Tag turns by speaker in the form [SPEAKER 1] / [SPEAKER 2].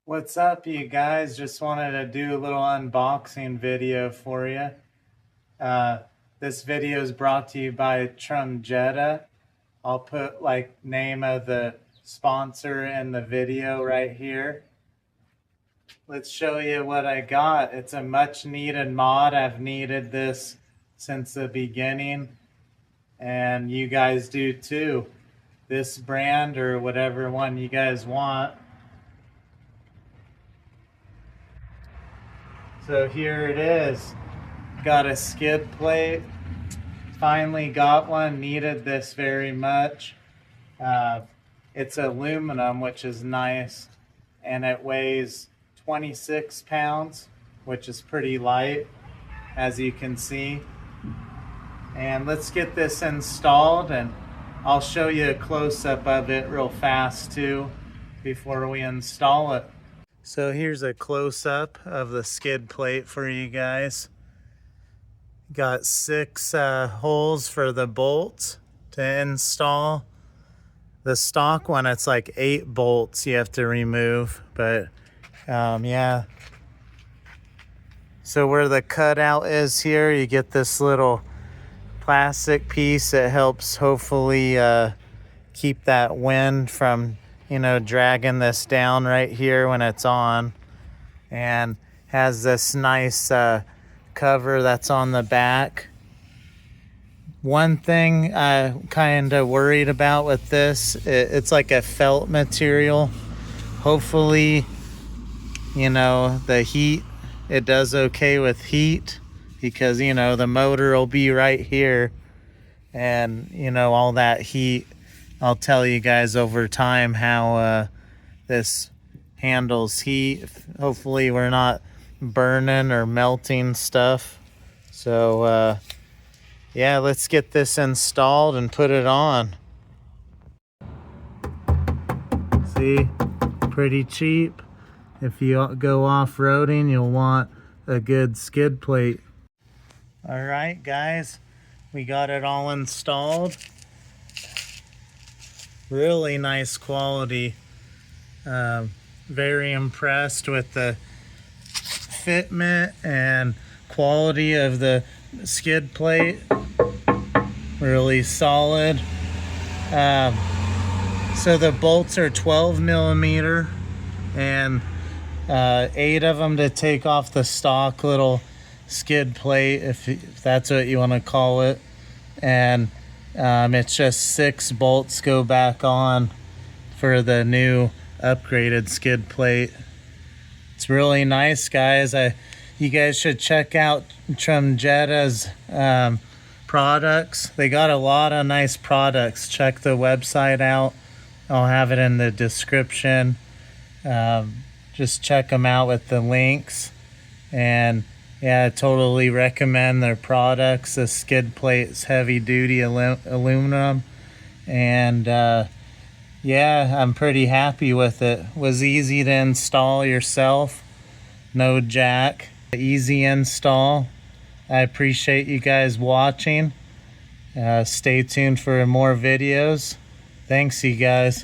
[SPEAKER 1] What's up, you guys? Just wanted to do a little unboxing video for you. This video is brought to you by TRUMGETA. I'll put name of the sponsor in the video right here. Let's show you what I got. It's a much needed mod. I've needed this since the beginning, and you guys do too. This brand or whatever one you guys want. So here it is. Got a skid plate. Finally got one. Needed this very much. It's aluminum, which is nice. And it weighs 26 pounds, which is pretty light, as you can see. And let's get this installed, and I'll show you a close-up of it real fast too before we install it. So here's a close-up of the skid plate for you guys. Got 6 holes for the bolts to install. The stock one, it's like 8 bolts you have to remove, but yeah. So where the cutout is here, you get this little plastic piece that helps hopefully keep that wind from dragging this down right here when it's on, and has this nice cover that's on the back. One thing I'm kind of worried about with this, it's like a felt material. Hopefully, the heat, it does okay with heat, because, the motor will be right here, and, all that heat, I'll tell you guys over time how this handles heat. Hopefully we're not burning or melting stuff. So yeah, let's get this installed and put it on. See, pretty cheap. If you go off-roading, you'll want a good skid plate. All right, guys, we got it all installed. Really nice quality. Very impressed with the fitment and quality of the skid plate. Really solid. So the bolts are 12 millimeter and 8 of them to take off the stock little skid plate, if that's what you want to call it. And it's just 6 bolts go back on for the new upgraded skid plate. It's really nice, guys. You guys should check out TRUMGETA's products. They got a lot of nice products. Check the website out. I'll have it in the description. Just check them out with the links. And yeah, I totally recommend their products. The skid plate's heavy duty aluminum, and yeah, I'm pretty happy with it. Was easy to install yourself. No jack. Easy install. I appreciate you guys watching. Stay tuned for more videos. Thanks, you guys.